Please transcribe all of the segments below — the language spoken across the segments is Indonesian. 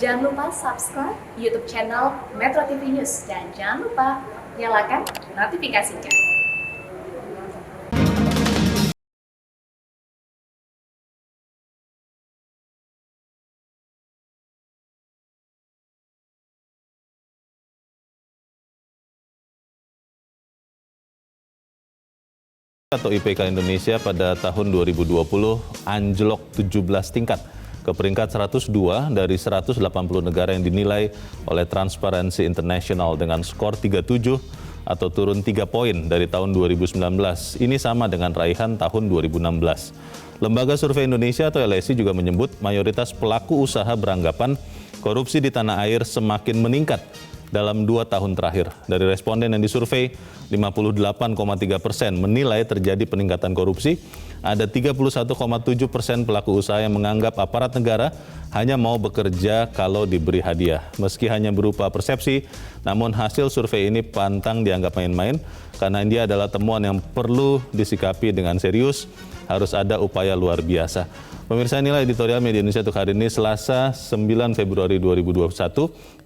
Jangan lupa subscribe YouTube channel Metro TV News dan jangan lupa nyalakan notifikasinya. Atau IPK Indonesia pada tahun 2020 anjlok 17 tingkat ke peringkat 102 dari 180 negara yang dinilai oleh Transparency International dengan skor 37 atau turun 3 poin dari tahun 2019. Ini sama dengan raihan tahun 2016. Lembaga Survei Indonesia atau LSI juga menyebut mayoritas pelaku usaha beranggapan korupsi di tanah air semakin meningkat dalam 2 tahun terakhir. Dari responden yang disurvei, 58,3% menilai terjadi peningkatan korupsi. Ada 31,7% pelaku usaha yang menganggap aparat negara hanya mau bekerja kalau diberi hadiah. Meski hanya berupa persepsi, namun hasil survei ini pantang dianggap main-main karena dia adalah temuan yang perlu disikapi dengan serius, harus ada upaya luar biasa. Pemirsa, inilah editorial Media Indonesia untuk hari ini Selasa 9 Februari 2021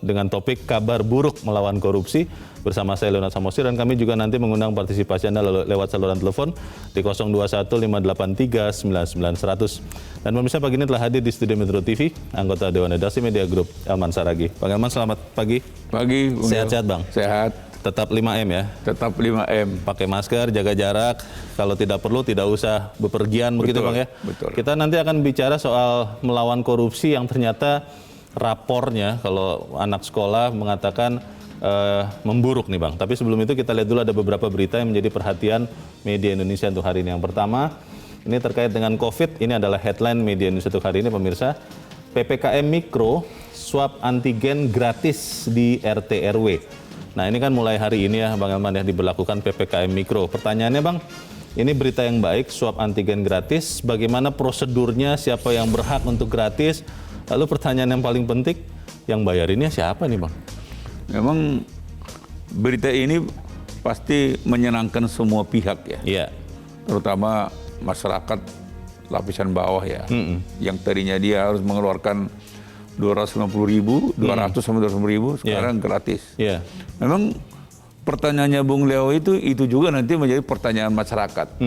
dengan topik kabar buruk melawan korupsi bersama saya Leonard Samosir, dan kami juga nanti mengundang partisipasi Anda lewat saluran telepon di 0215839900. Dan pemirsa, pagi ini telah hadir di studio Metro TV anggota Dewan Redaksi Media Group Elman Saragih. Bang Elman, selamat pagi. Pagi. Sehat-sehat Bang? Sehat. Tetap 5M ya? Tetap 5M. Pakai masker, jaga jarak, kalau tidak perlu tidak usah bepergian, begitu Bang ya? Betul. Kita nanti akan bicara soal melawan korupsi yang ternyata rapornya kalau anak sekolah mengatakan memburuk nih Bang. Tapi sebelum itu kita lihat dulu ada beberapa berita yang menjadi perhatian Media Indonesia untuk hari ini. Yang pertama, ini terkait dengan COVID, ini adalah headline Media Indonesia untuk hari ini pemirsa. PPKM Mikro, swab antigen gratis di RT RW. Nah, ini kan mulai hari ini ya Bang Elman ya diberlakukan PPKM Mikro. Pertanyaannya Bang, ini berita yang baik, swab antigen gratis, bagaimana prosedurnya, siapa yang berhak untuk gratis? Lalu pertanyaan yang paling penting, yang bayarinnya siapa nih Bang? Memang berita ini pasti menyenangkan semua pihak ya. Iya. Terutama masyarakat lapisan bawah ya. Yang tadinya dia harus mengeluarkan 250.000, 200 sampai 250.000, sekarang gratis. Iya. Memang pertanyaannya Bung Leo itu juga nanti menjadi pertanyaan masyarakat.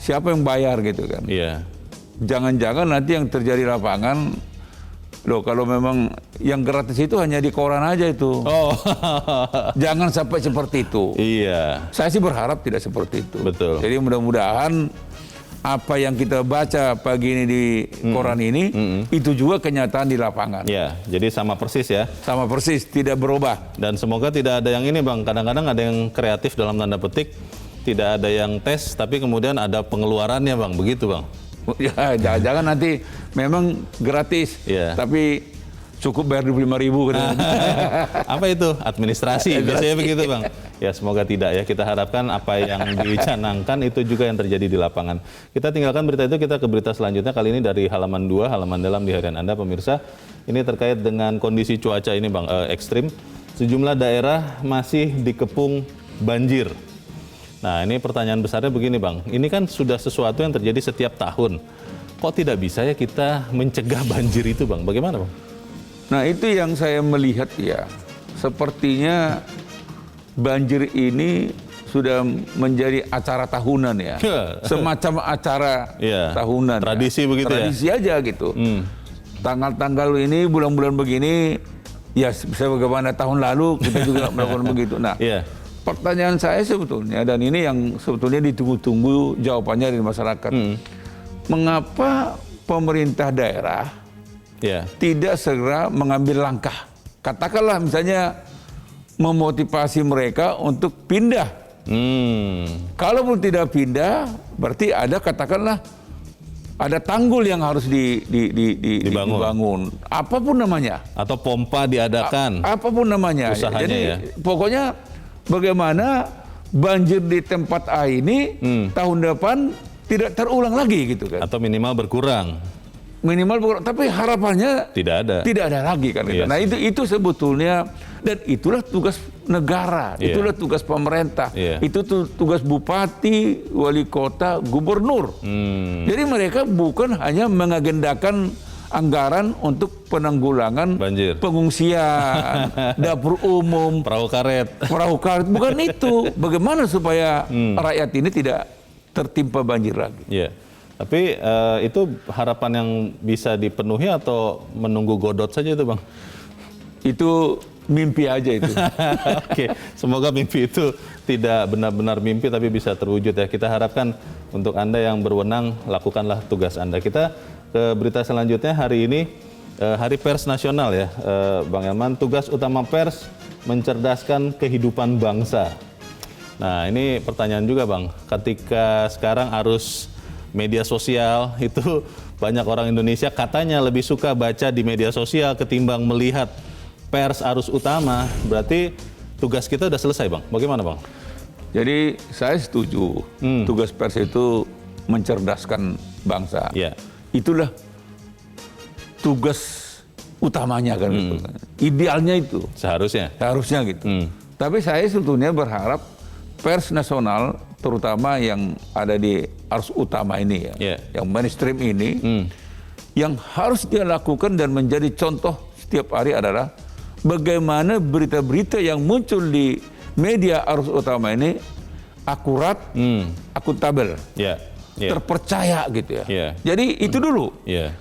Siapa yang bayar gitu kan? Iya. Jangan-jangan nanti yang terjadi lapangan, loh kalau memang yang gratis itu hanya di koran aja itu. Oh. Jangan sampai seperti itu. Iya. Saya sih berharap tidak seperti itu. Betul. Jadi mudah-mudahan apa yang kita baca pagi ini di koran ini, itu juga kenyataan di lapangan. Ya, jadi sama persis ya. Sama persis, tidak berubah. Dan semoga tidak ada yang ini Bang, kadang-kadang ada yang kreatif dalam tanda petik, tidak ada yang tes, tapi kemudian ada pengeluarannya Bang, begitu Bang? Ya, jangan-jangan nanti memang gratis, tapi cukup bayar 25.000 gitu. Apa itu? Administrasi, biasanya begitu Bang. Ya semoga tidak ya, kita harapkan apa yang dicanangkan itu juga yang terjadi di lapangan. Kita tinggalkan berita itu, kita ke berita selanjutnya, kali ini dari halaman 2, halaman dalam di harian Anda pemirsa. Ini terkait dengan kondisi cuaca ini Bang, ekstrim. Sejumlah daerah masih dikepung banjir. Nah ini pertanyaan besarnya begini Bang, ini kan sudah sesuatu yang terjadi setiap tahun. Kok tidak bisa ya kita mencegah banjir itu Bang, bagaimana Bang? Nah itu yang saya melihat ya, sepertinya banjir ini sudah menjadi acara tahunan ya, semacam acara tahunan. Tradisi ya. begitu Tradisi ya? aja gitu. Tanggal-tanggal ini, bulan-bulan begini, ya sebagaimana tahun lalu kita juga melakukan begitu. Nah, pertanyaan saya sebetulnya, dan ini yang sebetulnya ditunggu-tunggu jawabannya dari masyarakat. Mengapa pemerintah daerah tidak segera mengambil langkah? Katakanlah misalnya memotivasi mereka untuk pindah. Kalaupun tidak pindah, berarti ada katakanlah ada tanggul yang harus dibangun. Apapun namanya. Atau pompa diadakan. Apapun namanya. Usahanya. Jadi pokoknya bagaimana banjir di tempat A ini tahun depan tidak terulang lagi gitu kan. Atau minimal berkurang. Tapi harapannya tidak ada lagi kan. Nah itu sebetulnya, dan itulah tugas negara, itulah tugas pemerintah, itu tugas bupati, wali kota, gubernur. Jadi mereka bukan hanya mengagendakan anggaran untuk penanggulangan banjir, pengungsian, dapur umum, perahu karet. Bukan itu. Bagaimana supaya rakyat ini tidak tertimpa banjir lagi? Iya. Tapi itu harapan yang bisa dipenuhi atau menunggu godot saja itu, Bang? Itu mimpi aja itu. Oke, semoga mimpi itu tidak benar-benar mimpi tapi bisa terwujud ya. Kita harapkan untuk Anda yang berwenang, lakukanlah tugas Anda. Kita ke berita selanjutnya. Hari ini Hari Pers Nasional ya, Bang Elman. Tugas utama pers mencerdaskan kehidupan bangsa. Nah, ini pertanyaan juga, Bang. Ketika sekarang arus media sosial itu banyak orang Indonesia katanya lebih suka baca di media sosial ketimbang melihat pers arus utama, berarti tugas kita udah selesai, Bang. Bagaimana, Bang? Jadi saya setuju tugas pers itu mencerdaskan bangsa. Yeah. Itulah tugas utamanya kan. Idealnya itu. Seharusnya gitu. Tapi saya sebetulnya berharap pers nasional, terutama yang ada di arus utama ini ya, yang mainstream ini, yang harus dia lakukan dan menjadi contoh setiap hari adalah bagaimana berita-berita yang muncul di media arus utama ini akurat, akuntabel, terpercaya gitu ya. Jadi itu dulu.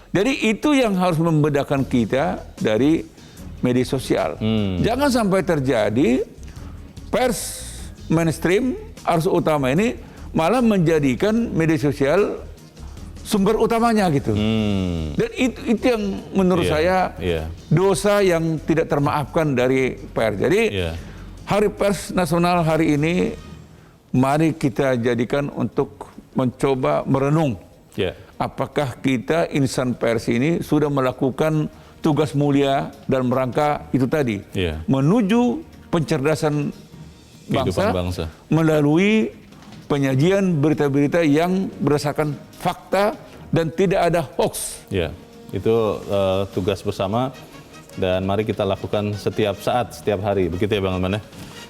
Jadi itu yang harus membedakan kita dari media sosial. Jangan sampai terjadi pers mainstream arus utama ini malah menjadikan media sosial sumber utamanya gitu. Dan itu yang menurut saya dosa yang tidak termaafkan dari pers. Jadi Hari Pers Nasional hari ini mari kita jadikan untuk mencoba merenung. Apakah kita insan pers ini sudah melakukan tugas mulia dalam rangka itu tadi. Menuju pencerdasan bangsa melalui penyajian berita-berita yang berdasarkan fakta dan tidak ada hoax. Ya, itu tugas bersama dan mari kita lakukan setiap saat, setiap hari. Begitu ya, Bang Elman ya.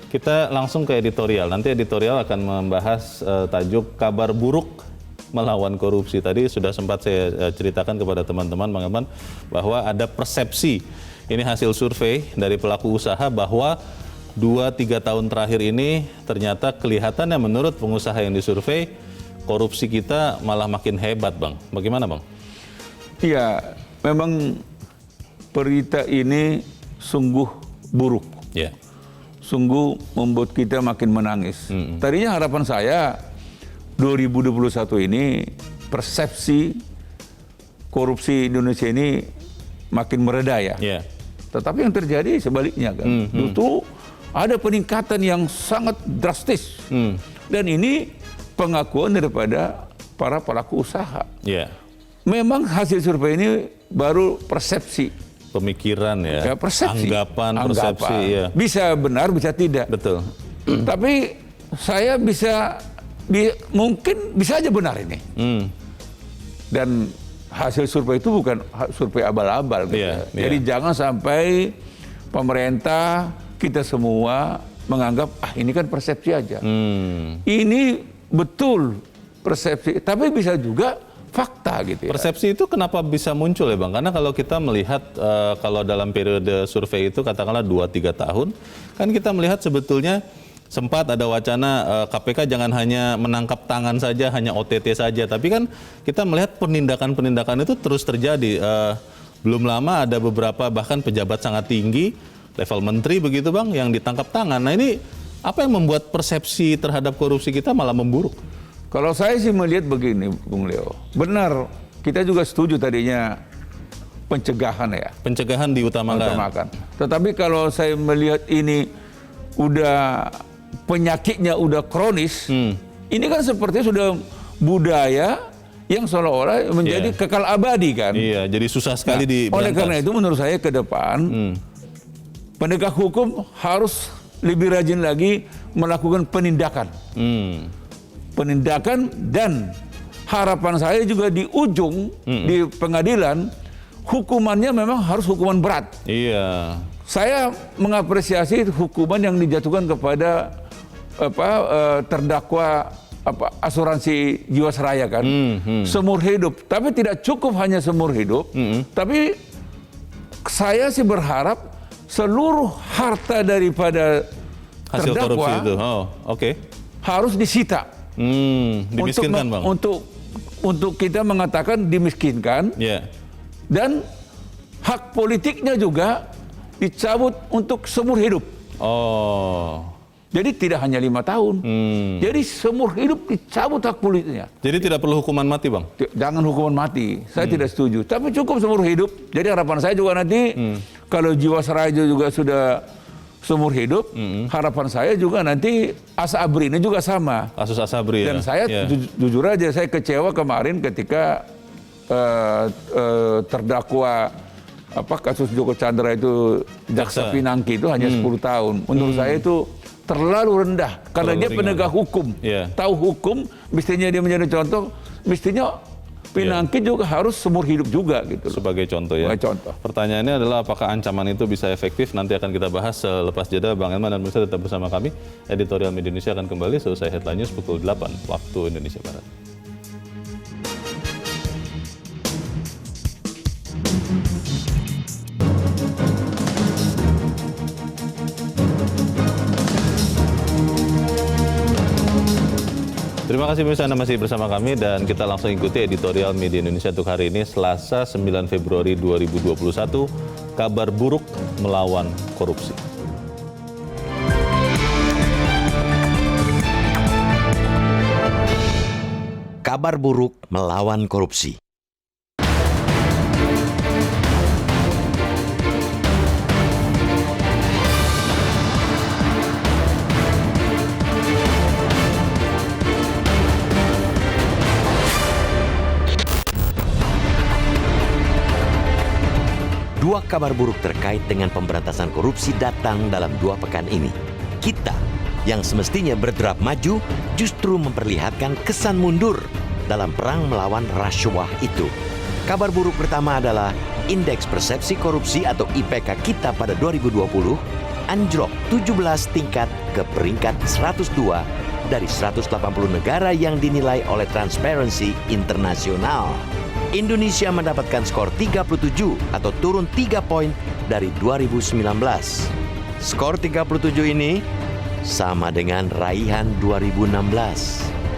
Kita langsung ke editorial. Nanti editorial akan membahas tajuk kabar buruk melawan korupsi. Tadi sudah sempat saya ceritakan kepada teman-teman, Bang Elman, bahwa ada persepsi. Ini hasil survei dari pelaku usaha bahwa 2-3 tahun terakhir ini ternyata kelihatannya menurut pengusaha yang disurvei korupsi kita malah makin hebat, Bang. Bagaimana, Bang? Iya, memang berita ini sungguh buruk. Sungguh membuat kita makin menangis. Tadinya harapan saya 2021 ini persepsi korupsi Indonesia ini makin mereda ya. Tetapi yang terjadi sebaliknya kan. Justru ada peningkatan yang sangat drastis. Dan ini pengakuan daripada para pelaku usaha. Memang hasil survei ini baru persepsi. Pemikiran ya, persepsi. Anggapan, persepsi. Bisa benar, bisa tidak. Betul. Tapi saya mungkin bisa aja benar ini. Dan hasil survei itu bukan survei abal-abal. Jadi jangan sampai pemerintah, kita semua menganggap ini kan persepsi aja. Ini betul persepsi, tapi bisa juga fakta gitu ya. Persepsi itu kenapa bisa muncul ya, Bang? Karena kalau kita melihat kalau dalam periode survei itu katakanlah 2-3 tahun, kan kita melihat sebetulnya sempat ada wacana KPK jangan hanya menangkap tangan saja, hanya OTT saja, tapi kan kita melihat penindakan-penindakan itu terus terjadi. Belum lama ada beberapa bahkan pejabat sangat tinggi level menteri begitu, Bang, yang ditangkap tangan. Nah, ini apa yang membuat persepsi terhadap korupsi kita malah memburuk? Kalau saya sih melihat begini, Bung Leo. Benar, kita juga setuju tadinya pencegahan ya. Pencegahan diutamakan. Tetapi kalau saya melihat ini udah penyakitnya udah kronis, ini kan sepertinya sudah budaya yang seolah-olah menjadi kekal abadi kan. Iya, jadi susah sekali diberantas. Oleh karena itu menurut saya ke depan penegak hukum harus lebih rajin lagi melakukan penindakan. Penindakan, dan harapan saya juga di ujung di pengadilan hukumannya memang harus hukuman berat. Iya. Saya mengapresiasi hukuman yang dijatuhkan kepada terdakwa asuransi Jiwasraya kan, seumur hidup. Tapi tidak cukup hanya seumur hidup, tapi saya sih berharap seluruh harta daripada hasil korupsi terdakwa itu. harus disita. Dimiskinkan, Bang. Untuk kita mengatakan dimiskinkan, dan hak politiknya juga dicabut untuk seumur hidup. Jadi tidak hanya 5 tahun. Jadi seumur hidup dicabut hak politiknya. Jadi tidak perlu hukuman mati, Bang? Jangan hukuman mati. Saya tidak setuju. Tapi cukup seumur hidup. Jadi harapan saya juga nanti kalau Jiwasraya juga sudah seumur hidup, harapan saya juga nanti Asabri ini juga sama. Kasus Asabri. Dan saya jujur aja saya kecewa kemarin ketika terdakwa kasus Joko Chandra itu Jaksa Pinangki itu hanya 10 tahun. Menurut saya itu terlalu rendah karena dia penegak hukum. Tahu hukum, mestinya dia menjadi contoh, mestinya Pinangki juga harus seumur hidup juga gitu. Sebagai contoh ya. Sebagai contoh. Pertanyaannya adalah apakah ancaman itu bisa efektif? Nanti akan kita bahas selepas jeda. Bang Elman dan Musa tetap bersama kami. Editorial Media Indonesia akan kembali selesai Headline News pukul 8 waktu Indonesia Barat. Terima kasih pemirsa, Anda masih bersama kami dan kita langsung ikuti editorial Media Indonesia untuk hari ini, Selasa 9 Februari 2021, kabar buruk melawan korupsi. Kabar buruk melawan korupsi. Dua kabar buruk terkait dengan pemberantasan korupsi datang dalam 2 pekan ini. Kita yang semestinya berderap maju justru memperlihatkan kesan mundur dalam perang melawan rasuah itu. Kabar buruk pertama adalah Indeks Persepsi Korupsi atau IPK kita pada 2020 anjlok 17 tingkat ke peringkat 102 dari 180 negara yang dinilai oleh Transparency International. Indonesia mendapatkan skor 37 atau turun 3 poin dari 2019. Skor 37 ini sama dengan raihan 2016.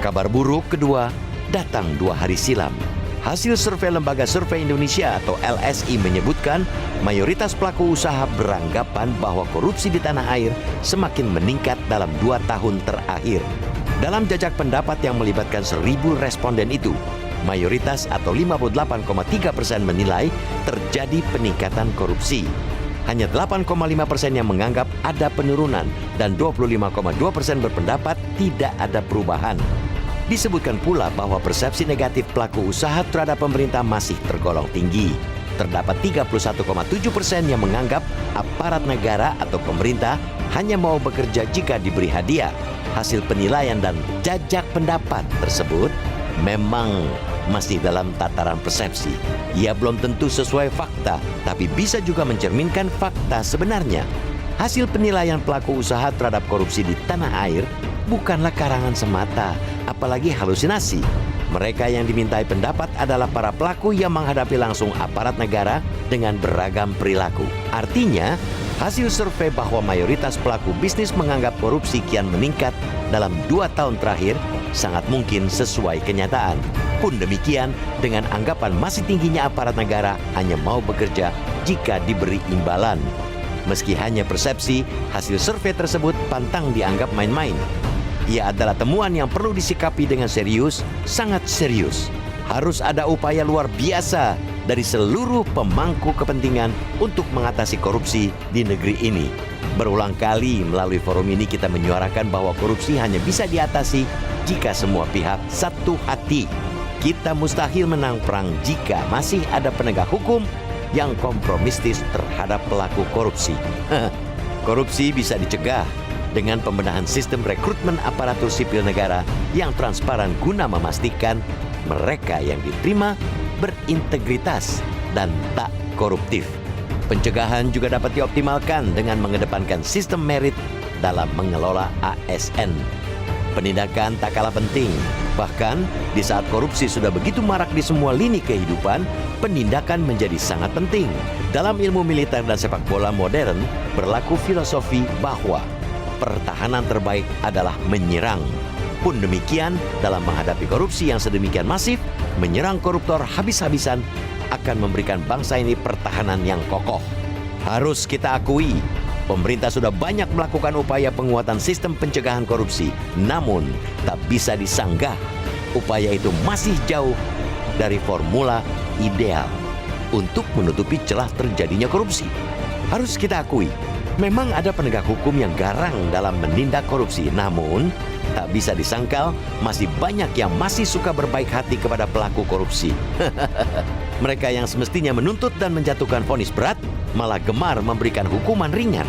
Kabar buruk kedua datang 2 hari silam. Hasil survei Lembaga Survei Indonesia atau LSI menyebutkan mayoritas pelaku usaha beranggapan bahwa korupsi di tanah air semakin meningkat dalam 2 tahun terakhir. Dalam jajak pendapat yang melibatkan 1.000 responden itu, mayoritas atau 58,3% menilai terjadi peningkatan korupsi. Hanya 8,5% yang menganggap ada penurunan dan 25,2% berpendapat tidak ada perubahan. Disebutkan pula bahwa persepsi negatif pelaku usaha terhadap pemerintah masih tergolong tinggi. Terdapat 31,7% yang menganggap aparat negara atau pemerintah hanya mau bekerja jika diberi hadiah. Hasil penilaian dan jajak pendapat tersebut memang masih dalam tataran persepsi. Ia belum tentu sesuai fakta, tapi bisa juga mencerminkan fakta sebenarnya. Hasil penilaian pelaku usaha terhadap korupsi di tanah air bukanlah karangan semata, apalagi halusinasi. Mereka yang dimintai pendapat adalah para pelaku yang menghadapi langsung aparat negara dengan beragam perilaku. Artinya, hasil survei bahwa mayoritas pelaku bisnis menganggap korupsi kian meningkat dalam 2 tahun terakhir sangat mungkin sesuai kenyataan. Pun demikian, dengan anggapan masih tingginya aparat negara hanya mau bekerja jika diberi imbalan. Meski hanya persepsi, hasil survei tersebut pantang dianggap main-main. Ia adalah temuan yang perlu disikapi dengan serius, sangat serius. Harus ada upaya luar biasa dari seluruh pemangku kepentingan untuk mengatasi korupsi di negeri ini. Berulang kali melalui forum ini kita menyuarakan bahwa korupsi hanya bisa diatasi jika semua pihak satu hati. Kita mustahil menang perang jika masih ada penegak hukum yang kompromistis terhadap pelaku korupsi. Korupsi bisa dicegah dengan pembenahan sistem rekrutmen aparatur sipil negara yang transparan guna memastikan mereka yang diterima berintegritas dan tak koruptif. Pencegahan juga dapat dioptimalkan dengan mengedepankan sistem merit dalam mengelola ASN. Penindakan tak kalah penting. Bahkan, di saat korupsi sudah begitu marak di semua lini kehidupan, penindakan menjadi sangat penting. Dalam ilmu militer dan sepak bola modern, berlaku filosofi bahwa pertahanan terbaik adalah menyerang. Pun demikian, dalam menghadapi korupsi yang sedemikian masif, menyerang koruptor habis-habisan akan memberikan bangsa ini pertahanan yang kokoh. Harus kita akui, pemerintah sudah banyak melakukan upaya penguatan sistem pencegahan korupsi. Namun, tak bisa disanggah, upaya itu masih jauh dari formula ideal untuk menutupi celah terjadinya korupsi. Harus kita akui, memang ada penegak hukum yang garang dalam menindak korupsi. Namun, tak bisa disangkal, masih banyak yang masih suka berbaik hati kepada pelaku korupsi. Mereka yang semestinya menuntut dan menjatuhkan vonis berat, malah gemar memberikan hukuman ringan.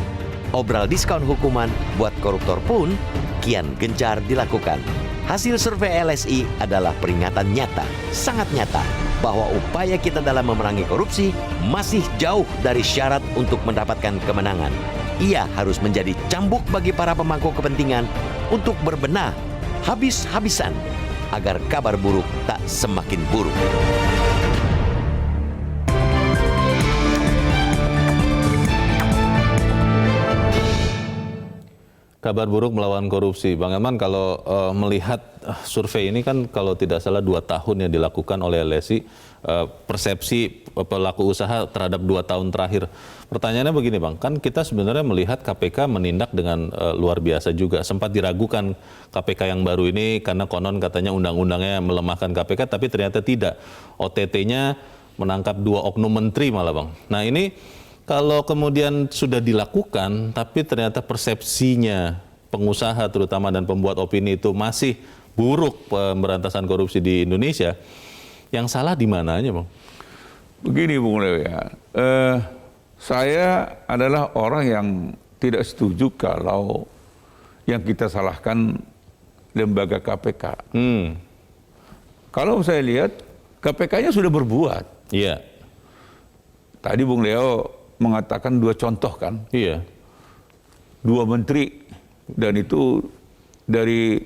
Obral diskon hukuman buat koruptor pun kian gencar dilakukan. Hasil survei LSI adalah peringatan nyata, sangat nyata, bahwa upaya kita dalam memerangi korupsi masih jauh dari syarat untuk mendapatkan kemenangan. Ia harus menjadi cambuk bagi para pemangku kepentingan untuk berbenah habis-habisan agar kabar buruk tak semakin buruk. Kabar buruk melawan korupsi. Bang Eman, kalau melihat survei ini kan kalau tidak salah 2 tahun yang dilakukan oleh LSI, persepsi pelaku usaha terhadap 2 tahun terakhir. Pertanyaannya begini Bang, kan kita sebenarnya melihat KPK menindak dengan luar biasa juga. Sempat diragukan KPK yang baru ini karena konon katanya undang-undangnya melemahkan KPK, tapi ternyata tidak. OTT-nya menangkap 2 oknum menteri malah Bang. Nah ini kalau kemudian sudah dilakukan, tapi ternyata persepsinya pengusaha terutama dan pembuat opini itu masih buruk pemberantasan korupsi di Indonesia, yang salah di mananya Bang? Begini Bung Leo ya, saya adalah orang yang tidak setuju kalau yang kita salahkan lembaga KPK. Kalau saya lihat KPK-nya sudah berbuat. Iya. Tadi Bung Leo mengatakan 2 contoh kan. Iya. 2 menteri dan itu dari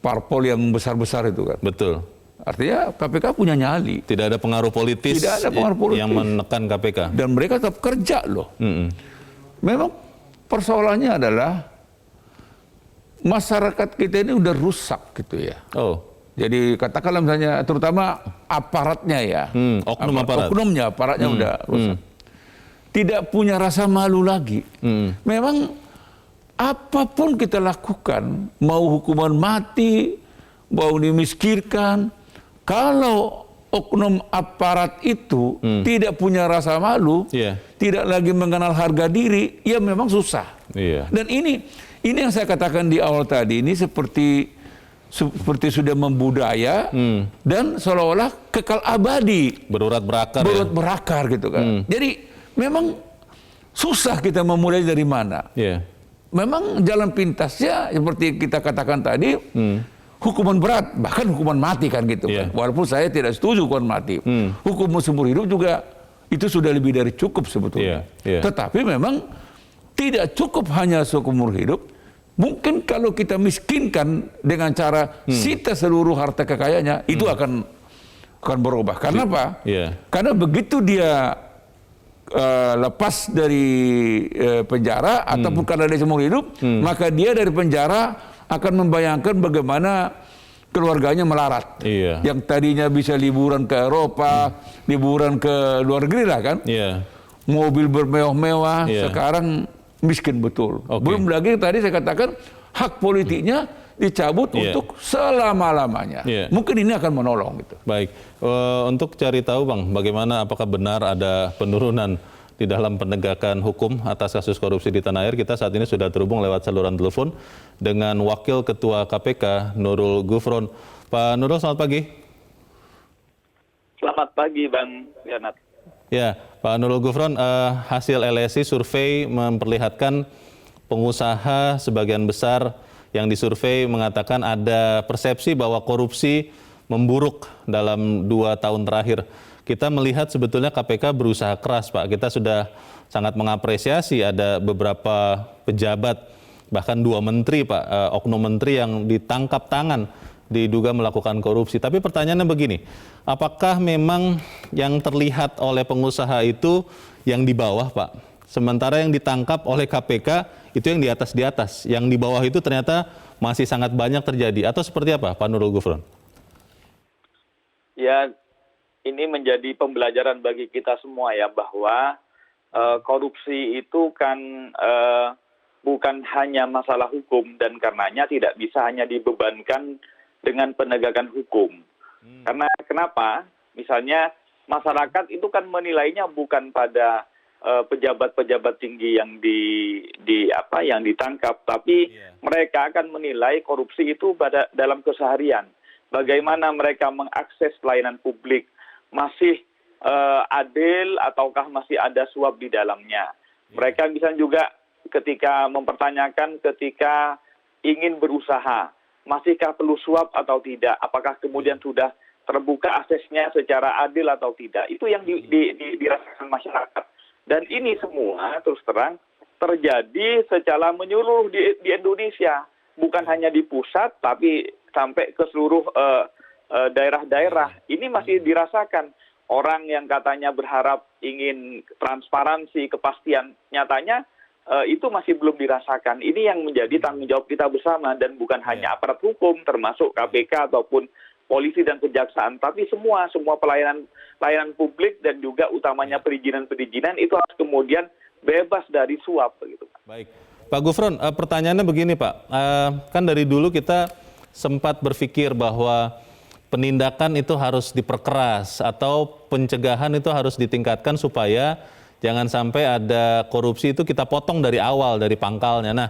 parpol yang besar-besar itu kan. Betul. Artinya KPK punya nyali. Tidak ada pengaruh politis, yang menekan KPK. Dan mereka tetap kerja loh. Memang persoalannya adalah masyarakat kita ini udah rusak gitu ya. Oh. Jadi katakanlah misalnya terutama aparatnya ya. Oknumnya, aparatnya udah rusak. Tidak punya rasa malu lagi. Memang apapun kita lakukan, mau hukuman mati, mau dimiskinkan, kalau oknum aparat itu tidak punya rasa malu, tidak lagi mengenal harga diri, ya memang susah. Dan ini yang saya katakan di awal tadi, ini seperti sudah membudaya dan seolah-olah kekal abadi. Berurat berakar. Berurat berakar gitu kan. Jadi memang susah kita memulai dari mana. Memang jalan pintasnya seperti kita katakan tadi, hukuman berat, bahkan hukuman mati kan gitu kan. Walaupun saya tidak setuju hukuman mati. Hukuman seumur hidup juga itu sudah lebih dari cukup sebetulnya. Tetapi memang tidak cukup hanya seumur hidup. Mungkin kalau kita miskinkan dengan cara sita seluruh harta kekayaannya, itu akan berubah. Karena apa? Karena begitu dia lepas dari penjara ataupun karena dia seumur hidup, maka dia dari penjara akan membayangkan bagaimana keluarganya melarat. Yang tadinya bisa liburan ke Eropa, liburan ke luar negeri lah kan. Mobil bermewah-mewah, sekarang miskin betul. Belum lagi tadi saya katakan hak politiknya dicabut untuk selama-lamanya. Mungkin ini akan menolong gitu. Baik, untuk cari tahu Bang, bagaimana apakah benar ada penurunan di dalam penegakan hukum atas kasus korupsi di tanah air, kita saat ini sudah terhubung lewat saluran telepon dengan Wakil Ketua KPK Nurul Gufron. Pak Nurul, selamat pagi. Selamat pagi Bang Yanat. Ya, Pak Nurul Gufron, hasil LSI survei memperlihatkan pengusaha sebagian besar yang disurvei mengatakan ada persepsi bahwa korupsi memburuk dalam 2 tahun terakhir. Kita melihat sebetulnya KPK berusaha keras, Pak. Kita sudah sangat mengapresiasi ada beberapa pejabat bahkan 2 menteri Pak, oknum menteri yang ditangkap tangan diduga melakukan korupsi. Tapi pertanyaannya begini, apakah memang yang terlihat oleh pengusaha itu yang di bawah Pak? Sementara yang ditangkap oleh KPK itu yang di atas, yang di bawah itu ternyata masih sangat banyak terjadi, atau seperti apa Pak Nurul Gufron? Ya, ini menjadi pembelajaran bagi kita semua ya, bahwa korupsi itu kan bukan hanya masalah hukum, dan karenanya tidak bisa hanya dibebankan dengan penegakan hukum. Karena kenapa? Misalnya masyarakat itu kan menilainya bukan pada pejabat-pejabat tinggi yang yang ditangkap, tapi mereka akan menilai korupsi itu dalam keseharian. Bagaimana mereka mengakses pelayanan publik, masih adil ataukah masih ada suap di dalamnya. Mereka bisa juga ketika mempertanyakan ketika ingin berusaha, masihkah perlu suap atau tidak, apakah kemudian sudah terbuka aksesnya secara adil atau tidak. Itu yang dirasakan masyarakat. Dan ini semua terus terang terjadi secara menyeluruh di Indonesia. Bukan hanya di pusat, tapi sampai ke seluruh daerah-daerah. Ini masih dirasakan. Orang yang katanya berharap ingin transparansi, kepastian, nyatanya itu masih belum dirasakan. Ini yang menjadi tanggung jawab kita bersama, dan bukan hanya aparat hukum, termasuk KPK ataupun polisi dan kejaksaan, tapi semua pelayanan publik dan juga utamanya perizinan itu harus kemudian bebas dari suap, begitu. Baik, Pak Gufron, pertanyaannya begini Pak, kan dari dulu kita sempat berpikir bahwa penindakan itu harus diperkeras atau pencegahan itu harus ditingkatkan supaya jangan sampai ada korupsi itu kita potong dari awal, dari pangkalnya. Nah,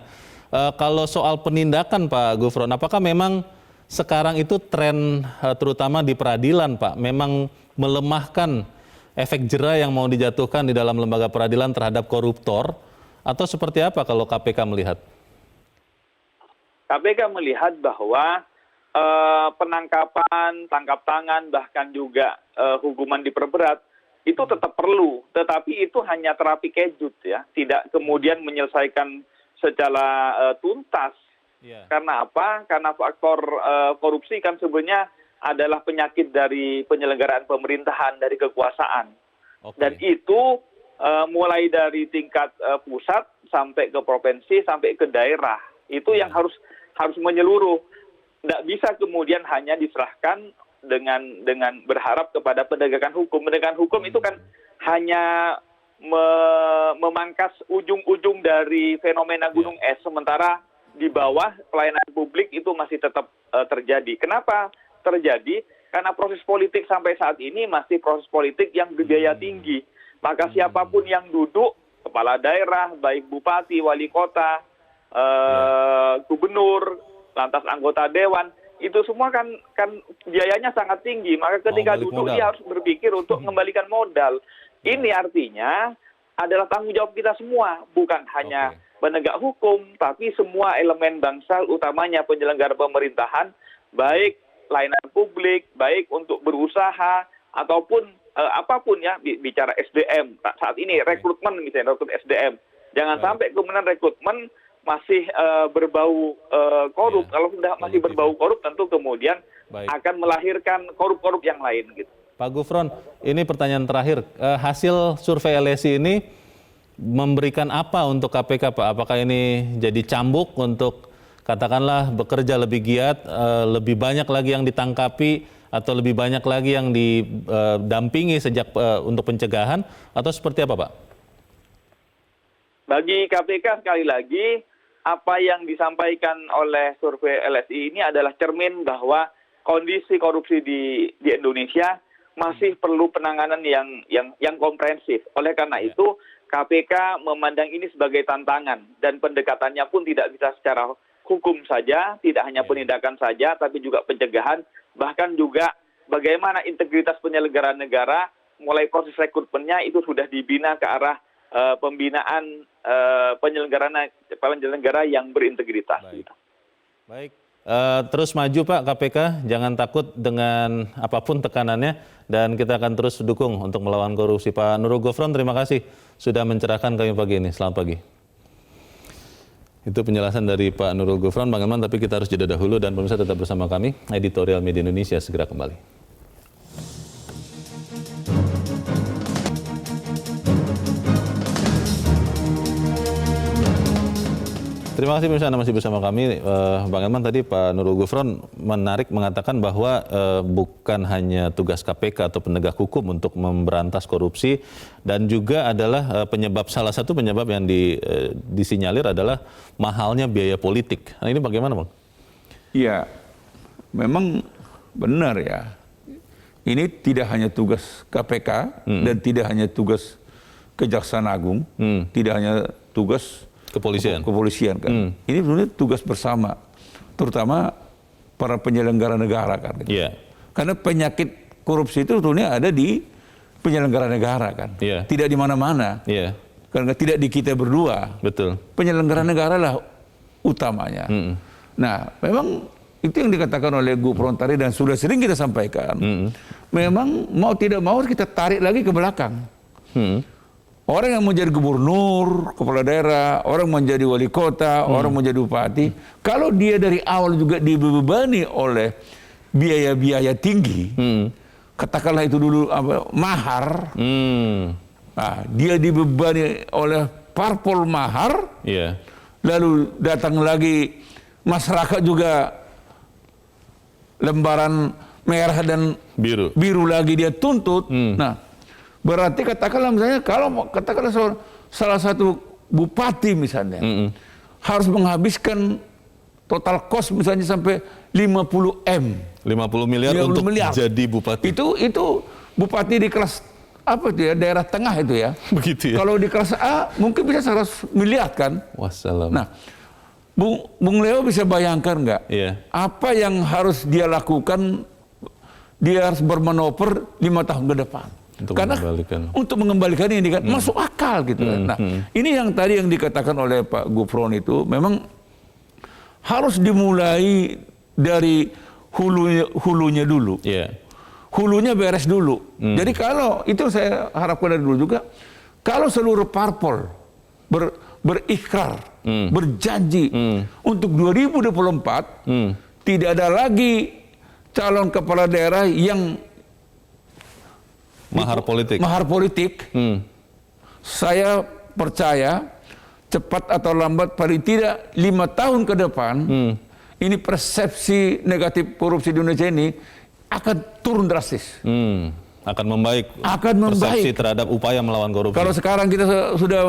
kalau soal penindakan Pak Gufron, apakah memang sekarang itu tren terutama di peradilan Pak, memang melemahkan efek jera yang mau dijatuhkan di dalam lembaga peradilan terhadap koruptor, atau seperti apa kalau KPK melihat? KPK melihat bahwa penangkapan, tangkap tangan, bahkan juga hukuman diperberat, itu tetap perlu, tetapi itu hanya terapi kejut ya, tidak kemudian menyelesaikan secara tuntas. Karena apa? Karena faktor korupsi kan sebenarnya adalah penyakit dari penyelenggaraan pemerintahan, dari kekuasaan. Dan itu mulai dari tingkat pusat sampai ke provinsi, sampai ke daerah. Itu yang harus menyeluruh. Tidak bisa kemudian hanya diserahkan dengan berharap kepada penegakan hukum. Penegakan hukum itu kan hanya memangkas ujung-ujung dari fenomena gunung es, sementara di bawah pelayanan publik itu masih tetap terjadi. Kenapa terjadi? Karena proses politik sampai saat ini masih proses politik yang berbiaya tinggi. Maka siapapun yang duduk, kepala daerah, baik bupati, wali kota, gubernur, lantas anggota dewan, itu semua kan biayanya sangat tinggi. Maka ketika duduk dia harus berpikir untuk mengembalikan modal. Ini artinya adalah tanggung jawab kita semua, bukan hanya penegak hukum, tapi semua elemen bangsa, utamanya penyelenggara pemerintahan, baik layanan publik, baik untuk berusaha, ataupun apapun ya, bicara SDM. Saat ini rekrutmen misalnya, rekrut SDM. Jangan sampai kemudian rekrutmen masih berbau korup. Kalau sudah masih berbau korup, tentu kemudian akan melahirkan korup-korup yang lain gitu. Pak Gufron, ini pertanyaan terakhir. Hasil survei LSI ini memberikan apa untuk KPK Pak? Apakah ini jadi cambuk untuk katakanlah bekerja lebih giat, lebih banyak lagi yang ditangkapi, atau lebih banyak lagi yang didampingi sejak untuk pencegahan, atau seperti apa Pak? Bagi KPK sekali lagi, apa yang disampaikan oleh survei LSI ini adalah cermin bahwa kondisi korupsi di Indonesia masih perlu penanganan yang komprehensif. Oleh karena itu, KPK memandang ini sebagai tantangan, dan pendekatannya pun tidak bisa secara hukum saja, tidak hanya penindakan saja, tapi juga pencegahan, bahkan juga bagaimana integritas penyelenggaraan negara, mulai proses rekrutmennya itu sudah dibina ke arah pembinaan penyelenggara yang berintegritas. Baik. Terus maju Pak KPK, jangan takut dengan apapun tekanannya, dan kita akan terus dukung untuk melawan korupsi. Pak Nurul Gufron, terima kasih sudah mencerahkan kami pagi ini. Selamat pagi. Itu penjelasan dari Pak Nurul Gufron, Bang Elman, tapi kita harus jeda dahulu dan pemirsa tetap bersama kami. Editorial Media Indonesia segera kembali. Terima kasih pemirsa, Anda masih bersama kami. Bang Elman, tadi Pak Nurul Gufron menarik mengatakan bahwa bukan hanya tugas KPK atau penegak hukum untuk memberantas korupsi, dan juga adalah salah satu penyebab yang disinyalir adalah mahalnya biaya politik. Nah, ini bagaimana, Bang? Iya, memang benar ya. Ini tidak hanya tugas KPK dan tidak hanya tugas Kejaksaan Agung, tidak hanya tugas kepolisian kan. Ini sebenarnya tugas bersama, terutama para penyelenggara negara kan. Gitu. Yeah. Karena penyakit korupsi itu sebetulnya ada di penyelenggara negara kan, tidak di mana-mana. Karena tidak di kita berdua. Betul. Penyelenggara negara lah utamanya. Nah, memang itu yang dikatakan oleh Gufron tadi dan sudah sering kita sampaikan. Memang mau tidak mau kita tarik lagi ke belakang. Orang yang menjadi gubernur, kepala daerah, orang menjadi wali kota, orang menjadi bupati, kalau dia dari awal juga dibebani oleh biaya-biaya tinggi, katakanlah itu dulu mahar, nah, dia dibebani oleh parpol mahar, lalu datang lagi masyarakat juga lembaran merah dan biru lagi dia tuntut. Nah, berarti katakanlah misalnya kalau katakanlah salah satu bupati misalnya harus menghabiskan total cost misalnya sampai 50 M. 50 miliar untuk jadi bupati. Itu bupati di kelas apa itu ya, daerah tengah itu ya. Begitu ya. Kalau di kelas A mungkin bisa 100 miliar kan. Wassalam. Nah, Bung Leo bisa bayangkan nggak? Apa yang harus dia lakukan? Dia harus bermanuver 5 tahun ke depan. Untuk mengembalikan ini kan masuk akal gitu. Nah, ini yang tadi yang dikatakan oleh Pak Gufron itu memang harus dimulai dari hulunya dulu. Hulunya beres dulu. Jadi kalau itu saya harapkan dari dulu juga, kalau seluruh parpol berikrar, berjanji untuk 2024 tidak ada lagi calon kepala daerah yang mahar politik. Saya percaya cepat atau lambat paling tidak 5 tahun ke depan ini persepsi negatif korupsi di Indonesia ini akan turun drastis. Akan membaik. Persepsi terhadap upaya melawan korupsi. Kalau sekarang kita sudah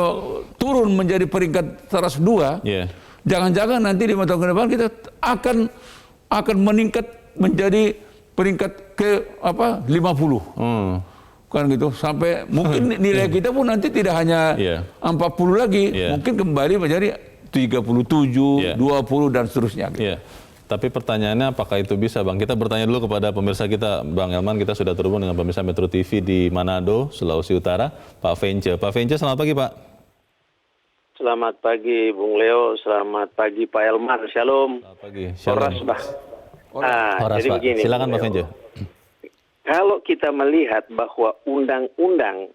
turun menjadi peringkat 102, jangan-jangan nanti 5 tahun ke depan kita akan meningkat menjadi peringkat ke 50. Kan gitu, sampai mungkin nilai kita pun nanti tidak hanya 40 lagi, mungkin kembali menjadi 37, 20 dan seterusnya. Gitu. Tapi pertanyaannya apakah itu bisa, Bang? Kita bertanya dulu kepada pemirsa kita, Bang Elman. Kita sudah terhubung dengan pemirsa Metro TV di Manado, Sulawesi Utara, Pak Vence. Pak Vence, selamat pagi, Pak. Selamat pagi, Bung Leo. Selamat pagi, Pak Elman. Shalom. Selamat pagi. Shalom. Horas, jadi Pak. begini. Silakan, Pak Vence. Kalau kita melihat bahwa undang-undang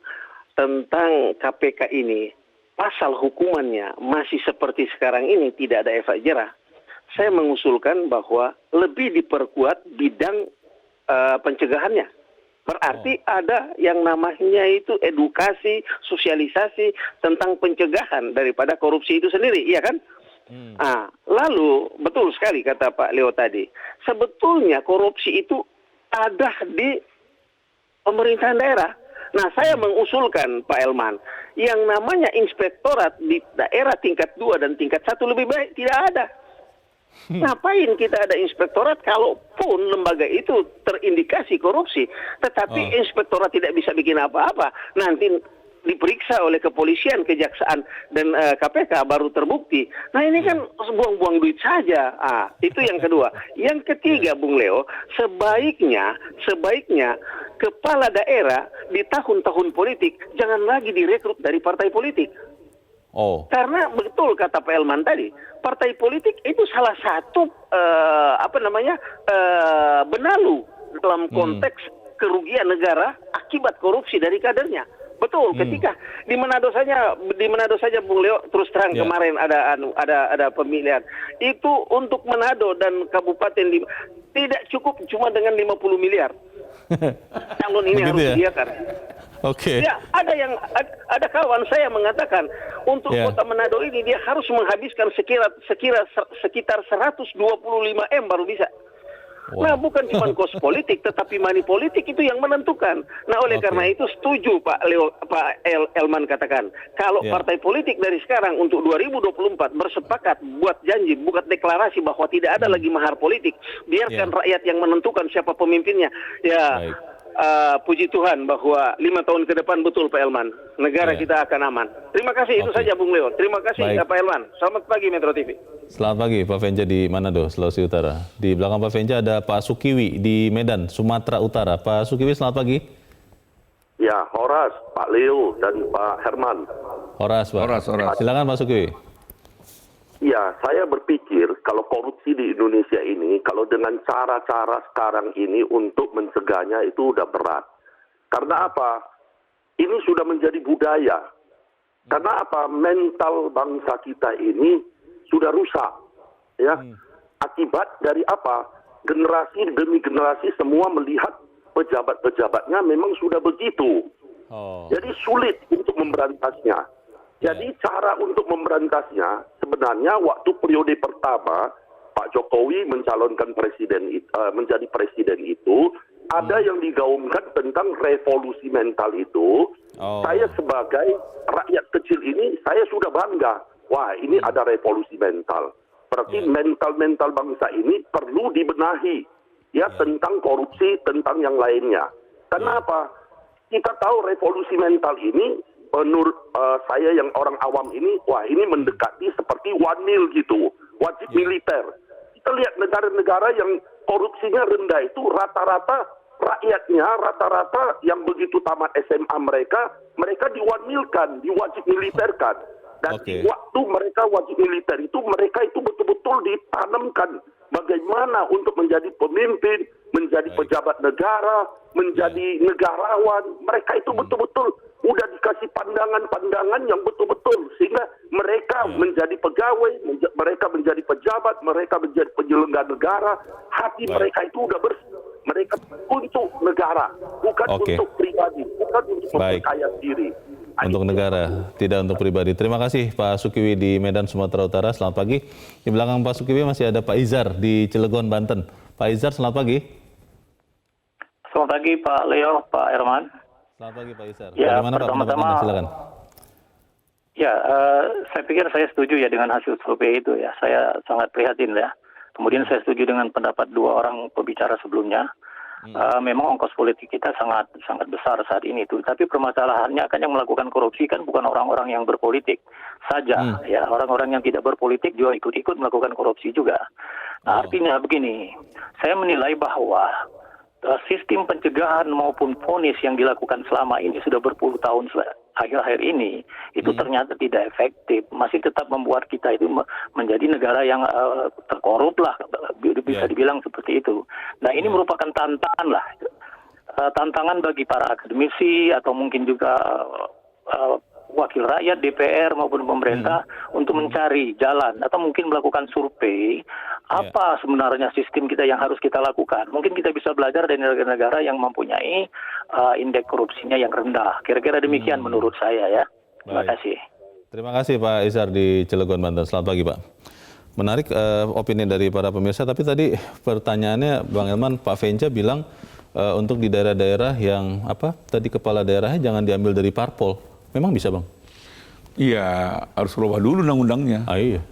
tentang KPK ini, pasal hukumannya masih seperti sekarang ini, tidak ada efek jerah. Saya mengusulkan bahwa lebih diperkuat bidang pencegahannya. Berarti ada yang namanya itu edukasi, sosialisasi tentang pencegahan daripada korupsi itu sendiri, iya kan? Lalu betul sekali kata Pak Leo tadi, sebetulnya korupsi itu ada di pemerintahan daerah. Nah, saya mengusulkan Pak Elman, yang namanya inspektorat di daerah tingkat 2 dan tingkat 1 lebih baik tidak ada. Ngapain kita ada inspektorat kalaupun lembaga itu terindikasi korupsi, tetapi inspektorat tidak bisa bikin apa-apa, nanti diperiksa oleh kepolisian, kejaksaan, dan KPK baru terbukti. Nah, ini kan buang-buang duit saja. Itu yang kedua. Yang ketiga, Bung Leo, sebaiknya kepala daerah di tahun-tahun politik jangan lagi direkrut dari partai politik. Karena betul kata Pak Elman tadi, partai politik itu salah satu benalu dalam konteks kerugian negara akibat korupsi dari kadernya. Betul, ketika di Manado saja Bung Leo terus terang kemarin ada pemilihan. Itu untuk Manado dan Kabupaten tidak cukup cuma dengan 50 miliar. Calon ini harus disediakan. Oke. Ya, ada kawan saya mengatakan untuk kota Manado ini dia harus menghabiskan sekitar 125 M baru bisa. Wow. Nah, bukan cuma kos politik, tetapi money politik itu yang menentukan. Nah, oleh karena itu setuju Pak Elman katakan, kalau partai politik dari sekarang untuk 2024 bersepakat buat janji, buat deklarasi bahwa tidak ada lagi mahar politik, biarkan rakyat yang menentukan siapa pemimpinnya. Ya. Puji Tuhan bahwa 5 tahun ke depan betul Pak Elman, negara kita akan aman. Terima kasih, itu saja Bung Leo. Terima kasih Pak Elman. Selamat pagi Metro TV. Selamat pagi Pak Venja di Manado, Sulawesi Utara. Di belakang Pak Venja ada Pak Sukiwi di Medan, Sumatera Utara. Pak Sukiwi, selamat pagi. Ya, Horas, Pak Leo dan Pak Herman. Horas, Pak. Horas. Silakan Pak Sukiwi. Ya, saya berpikir kalau korupsi di Indonesia ini, kalau dengan cara-cara sekarang ini untuk mencegahnya itu udah berat. Karena apa? Ini sudah menjadi budaya. Karena apa? Mental bangsa kita ini sudah rusak. Ya. Akibat dari apa? Generasi demi generasi semua melihat pejabat-pejabatnya memang sudah begitu. Jadi sulit untuk memberantasnya. Jadi cara untuk memberantasnya sebenarnya waktu periode pertama Pak Jokowi mencalonkan menjadi presiden itu ada yang digaungkan tentang revolusi mental itu. Saya sebagai rakyat kecil ini saya sudah bangga. Wah, ini ada revolusi mental. Berarti mental bangsa ini perlu dibenahi ya tentang korupsi, tentang yang lainnya. Kenapa? Kita tahu revolusi mental ini menurut saya yang orang awam ini, wah ini mendekati seperti wanil gitu, wajib militer. Kita lihat negara-negara yang korupsinya rendah itu rata-rata rakyatnya, rata-rata yang begitu tamat SMA mereka diwanilkan, diwajib militerkan. Dan waktu mereka wajib militer itu, mereka itu betul-betul ditanamkan bagaimana untuk menjadi pemimpin, menjadi pejabat negara, menjadi negarawan. Mereka itu betul-betul udah dikasih pandangan-pandangan yang betul-betul sehingga mereka menjadi pegawai, mereka menjadi pejabat, mereka menjadi penyelenggara negara. Hati mereka itu udah bersih. Mereka untuk negara, bukan untuk pribadi, bukan untuk memperkaya diri. Untuk negara, tidak untuk pribadi. Terima kasih Pak Sukiwi di Medan, Sumatera Utara. Selamat pagi. Di belakang Pak Sukiwi masih ada Pak Izar di Cilegon, Banten. Pak Izar, selamat pagi. Selamat pagi Pak Leo, Pak Herman. Selamat pagi Pak Izar. Ya, bagaimana pertama-tama, silakan. Ya, saya pikir saya setuju ya dengan hasil survei itu ya. Saya sangat prihatin ya. Kemudian saya setuju dengan pendapat dua orang pembicara sebelumnya. Memang ongkos politik kita sangat besar saat ini tuh. Tapi permasalahannya kan yang melakukan korupsi kan bukan orang-orang yang berpolitik saja. Ya, orang-orang yang tidak berpolitik juga ikut-ikut melakukan korupsi juga. Nah, artinya begini, saya menilai bahwa sistem pencegahan maupun vonis yang dilakukan selama ini sudah berpuluh tahun akhir-akhir ini itu ternyata tidak efektif, masih tetap membuat kita itu menjadi negara yang terkorup lah, bisa dibilang seperti itu. Nah, ini merupakan tantangan lah, tantangan bagi para akademisi atau mungkin juga wakil rakyat, DPR maupun pemerintah untuk mencari jalan atau mungkin melakukan survei apa sebenarnya sistem kita yang harus kita lakukan. Mungkin kita bisa belajar dari negara-negara yang mempunyai indeks korupsinya yang rendah. Kira-kira demikian menurut saya ya. Terima kasih. Terima kasih Pak Izar di Cilegon, Banten. Selamat pagi Pak. Menarik opini dari para pemirsa, tapi tadi pertanyaannya Bang Elman, Pak Venja bilang untuk di daerah-daerah yang tadi kepala daerahnya jangan diambil dari parpol. Memang bisa Bang? Iya, harus rubah dulu undang-undangnya. Iya.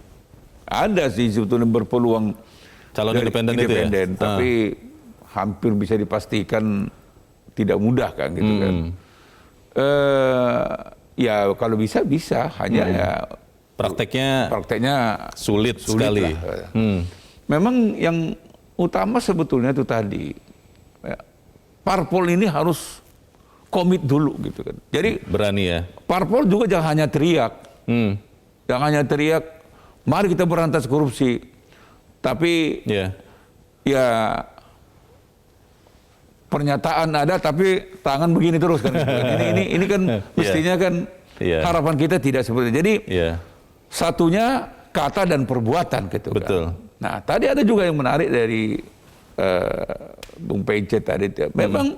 Ada sih sebetulnya berpeluang calon independen itu ya? Tapi hampir bisa dipastikan tidak mudah kan gitu kan. Ya kalau bisa, hanya ya prakteknya sulit sekali. Memang yang utama sebetulnya itu tadi, parpol ini harus komit dulu gitu kan. Jadi berani ya. Parpol juga jangan hanya teriak. Jangan hanya teriak, mari kita berantas korupsi. Tapi ya pernyataan ada tapi tangan begini terus kan. Ini kan mestinya kan harapan kita tidak seperti itu. Jadi satunya kata dan perbuatan gitu Betul. kan. Nah, tadi ada juga yang menarik dari Bung Pece tadi. Memang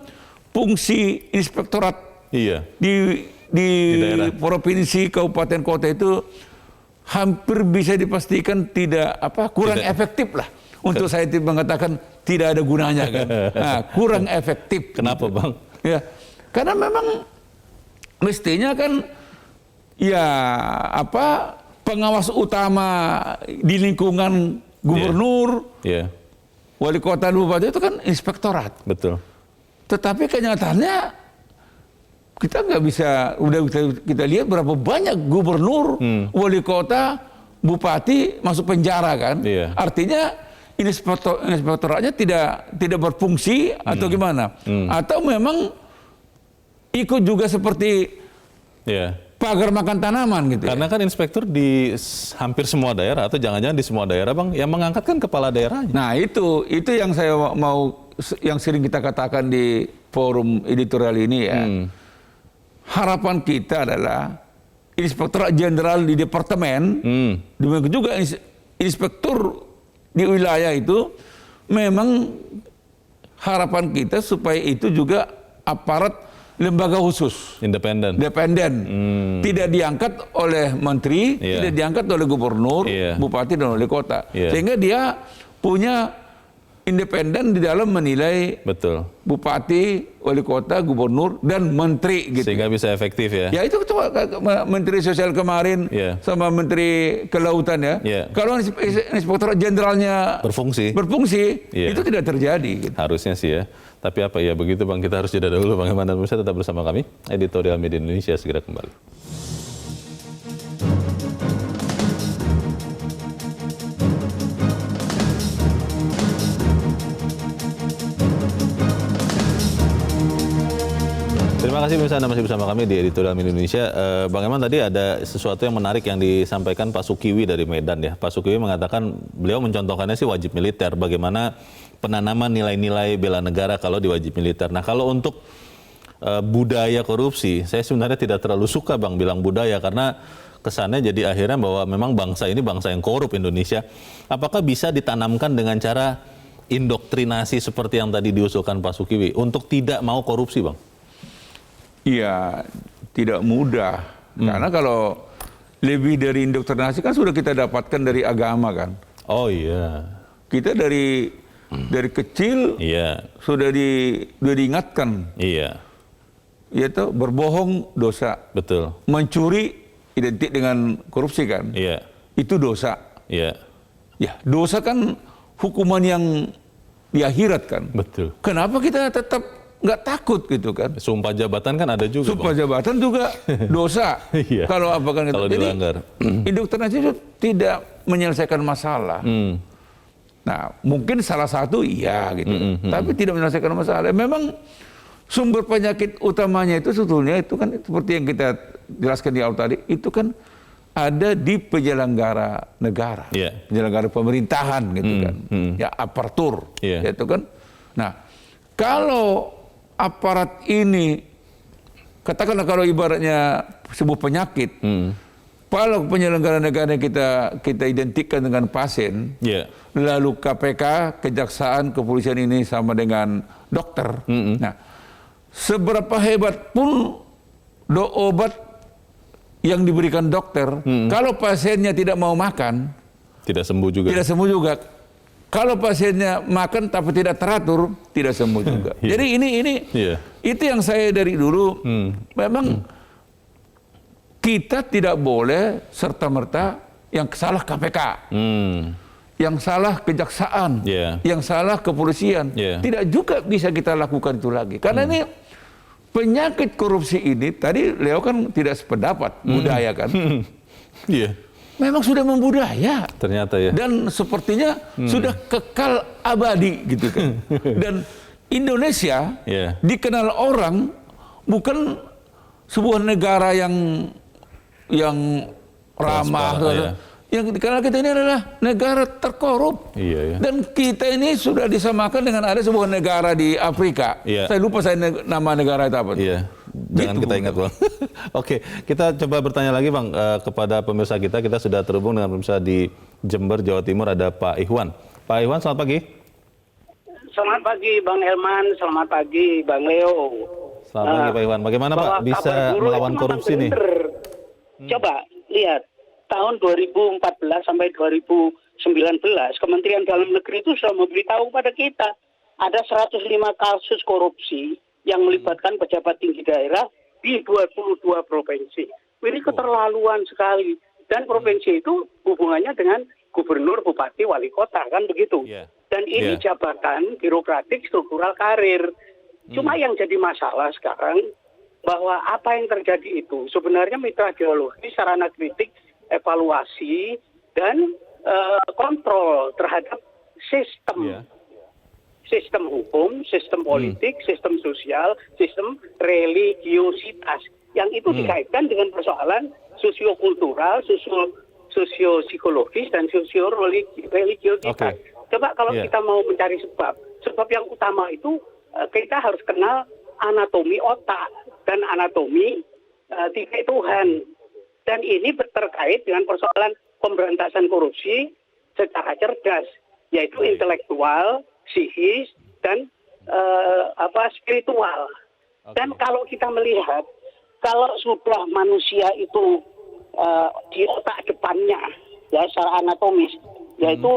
fungsi inspektorat di provinsi, kabupaten, kota itu hampir bisa dipastikan kurang efektif lah. Untuk saya mengatakan tidak ada gunanya kan. Nah, kurang efektif. Kenapa gitu. Bang? Ya, karena memang mestinya kan pengawas utama di lingkungan gubernur, wali kota, bupati itu kan inspektorat. Betul. Tetapi kenyataannya kita nggak bisa, kita lihat berapa banyak gubernur, wali kota, bupati masuk penjara kan. Artinya inspektoratnya tidak berfungsi atau gimana? Atau memang ikut juga seperti pagar makan tanaman gitu. Karena kan inspektur di hampir semua daerah atau jangan-jangan di semua daerah Bang, yang mengangkat kan kepala daerahnya. Nah itu yang saya yang sering kita katakan di forum editorial ini ya. Harapan kita adalah inspektorat jenderal di departemen, demikian juga inspektur di wilayah itu, memang harapan kita supaya itu juga aparat lembaga khusus, independen, tidak diangkat oleh menteri, tidak diangkat oleh gubernur, bupati dan wali kota, sehingga dia punya independen di dalam menilai bupati, wali kota, gubernur dan menteri gitu. Sehingga bisa efektif ya. Ya itu coba Menteri Sosial kemarin sama Menteri Kelautan ya. Kalau inspektorat jenderalnya berfungsi itu tidak terjadi. Gitu. Harusnya sih ya. Tapi apa ya begitu Bang, kita harus jeda dulu Bang Iman dan pemirsa tetap bersama kami. Editorial Media Indonesia segera kembali. Terima kasih pemirsa, Anda masih bersama kami di Editorial Media Indonesia. Bang Iman, tadi ada sesuatu yang menarik yang disampaikan Pak Sukiwi dari Medan ya. Pak Sukiwi mengatakan beliau mencontohkannya sih wajib militer, bagaimana penanaman nilai-nilai bela negara kalau di wajib militer. Nah kalau untuk budaya korupsi, saya sebenarnya tidak terlalu suka Bang bilang budaya karena kesannya jadi akhirnya bahwa memang bangsa ini bangsa yang korup Indonesia. Apakah bisa ditanamkan dengan cara indoktrinasi seperti yang tadi diusulkan Pak Sukiwi untuk tidak mau korupsi Bang? Iya, tidak mudah. Karena kalau lebih dari indoktrinasi kan sudah kita dapatkan dari agama kan. Oh iya. Kita dari kecil sudah diingatkan. Iya. Yaitu berbohong dosa. Betul. Mencuri identik dengan korupsi kan. Iya. Itu dosa. Iya. Ya, dosa kan hukuman yang di akhirat kan. Betul. Kenapa kita tetap nggak takut gitu kan? Sumpah jabatan kan ada juga. Sumpah jabatan juga dosa. Kalau apa kan? Kalau dilanggar. Indoktrinasi itu tidak menyelesaikan masalah. Nah, mungkin salah satu gitu. Tapi tidak menyelesaikan masalah. Memang sumber penyakit utamanya itu sebetulnya itu kan seperti yang kita jelaskan di awal tadi, itu kan ada di penyelenggara negara, penyelenggara pemerintahan gitu kan. Ya aparatur, itu kan. Nah, kalau aparat ini, katakanlah kalau ibaratnya sebuah penyakit, kalau penyelenggara negara kita identikkan dengan pasien, lalu KPK, kejaksaan, kepolisian ini sama dengan dokter. Nah, seberapa hebat pun obat yang diberikan dokter, kalau pasiennya tidak mau makan, tidak sembuh juga. Kalau pasiennya makan tapi tidak teratur, tidak sembuh juga. Jadi ini itu yang saya dari dulu memang kita tidak boleh serta-merta yang salah KPK, yang salah kejaksaan, yang salah kepolisian. Tidak juga bisa kita lakukan itu lagi. Karena ini penyakit korupsi ini, tadi Leo kan tidak sependapat, budaya kan. Memang sudah membudaya. Ternyata ya. Dan sepertinya sudah kekal abadi gitu kan. Dan Indonesia dikenal orang bukan sebuah negara yang ramah, Karena kita ini adalah negara terkorup. Iya, ya. Dan kita ini sudah disamakan dengan ada sebuah negara di Afrika. Iya. Saya lupa nama negara itu apa. Iya. Jangan Gitu, kita ingat, Bang. Oke, kita coba bertanya lagi, Bang, kepada pemirsa kita. Kita sudah terhubung dengan pemirsa di Jember, Jawa Timur, ada Pak Ihwan. Pak Ihwan, selamat pagi. Selamat pagi Bang Helman, selamat pagi Bang Leo. Selamat pagi Pak Iwan. Bagaimana Pak bisa melawan korupsi nih? Coba lihat tahun 2014 sampai 2019 Kementerian Dalam Negeri itu sudah memberitahu pada kita ada 105 kasus korupsi yang melibatkan pejabat tinggi daerah di 22 provinsi. Ini keterlaluan sekali. Dan provinsi itu hubungannya dengan gubernur, bupati, wali kota, kan begitu. Dan ini jabatan birokratik struktural karir. Cuma yang jadi masalah sekarang bahwa apa yang terjadi itu sebenarnya mitra geologi, sarana kritik, evaluasi, dan kontrol terhadap sistem. Sistem hukum, sistem politik, sistem sosial, sistem religiositas. Yang itu dikaitkan dengan persoalan sosiokultural, sosiopsikologis, dan sosioreligiositas. Coba kalau kita mau mencari sebab yang utama itu kita harus kenal anatomi otak dan anatomi titik Tuhan. Dan ini terkait dengan persoalan pemberantasan korupsi secara cerdas, yaitu intelektual, psikis, dan spiritual. Dan kalau kita melihat, kalau sudah manusia itu di otak depannya, ya secara anatomis, yaitu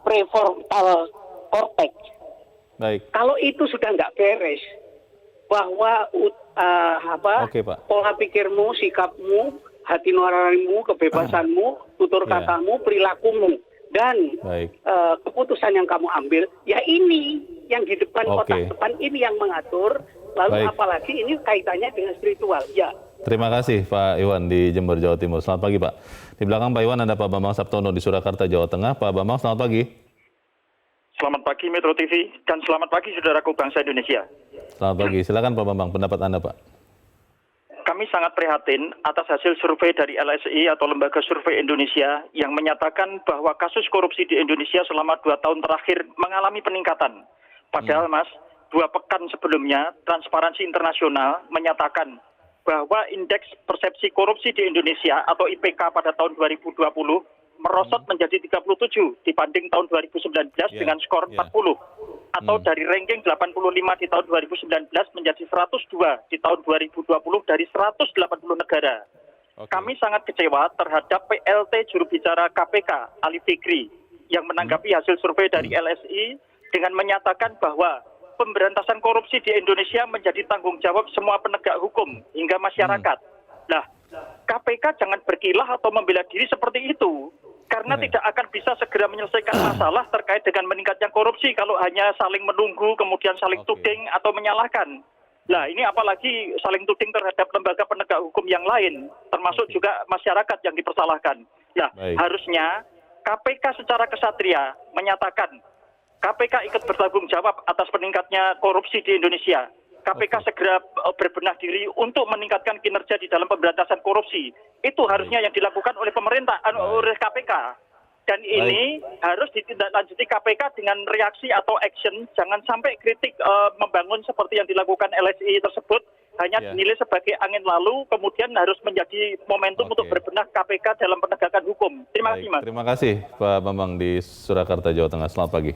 prefrontal cortex. Baik. Kalau itu sudah nggak beres, bahwa pola pikirmu, sikapmu, hati nuranimu, kebebasanmu, tutur katamu, perilakumu, dan keputusan yang kamu ambil, ya ini yang di depan otak depan ini yang mengatur. Lalu apalagi ini kaitannya dengan spiritual. Ya. Terima kasih Pak Iwan di Jember, Jawa Timur. Selamat pagi Pak. Di belakang Pak Iwan ada Pak Bambang Saptono di Surakarta, Jawa Tengah. Pak Bambang, selamat pagi. Selamat pagi Metro TV dan selamat pagi saudaraku bangsa Indonesia. Selamat pagi. Silakan Pak Bambang, pendapat Anda Pak. Kami sangat prihatin atas hasil survei dari LSI atau Lembaga Survei Indonesia yang menyatakan bahwa kasus korupsi di Indonesia selama 2 tahun terakhir mengalami peningkatan. Padahal Mas, 2 pekan sebelumnya Transparansi Internasional menyatakan bahwa indeks persepsi korupsi di Indonesia atau IPK pada tahun 2020 merosot menjadi 37 dibanding tahun 2019 dengan skor 40. Atau dari ranking 85 di tahun 2019 menjadi 102 di tahun 2020 dari 180 negara. Kami sangat kecewa terhadap PLT juru bicara KPK, Ali Fikri, yang menanggapi hasil survei dari LSI dengan menyatakan bahwa pemberantasan korupsi di Indonesia menjadi tanggung jawab semua penegak hukum hingga masyarakat. Nah, KPK jangan berkilah atau membela diri seperti itu. Karena tidak akan bisa segera menyelesaikan masalah terkait dengan meningkatnya korupsi kalau hanya saling menunggu, kemudian saling tuding atau menyalahkan. Nah, ini apalagi saling tuding terhadap lembaga penegak hukum yang lain, termasuk juga masyarakat yang dipersalahkan. Nah, harusnya KPK secara kesatria menyatakan KPK ikut bertanggung jawab atas meningkatnya korupsi di Indonesia. KPK segera berbenah diri untuk meningkatkan kinerja di dalam pemberantasan korupsi. Itu harusnya yang dilakukan oleh pemerintah, oleh KPK. Dan ini harus ditindaklanjuti KPK dengan reaksi atau action. Jangan sampai kritik membangun seperti yang dilakukan LSI tersebut hanya dinilai sebagai angin lalu, kemudian harus menjadi momentum untuk berbenah KPK dalam penegakan hukum. Terima kasih, Mas. Terima kasih Pak Bambang di Surakarta, Jawa Tengah. Selamat pagi.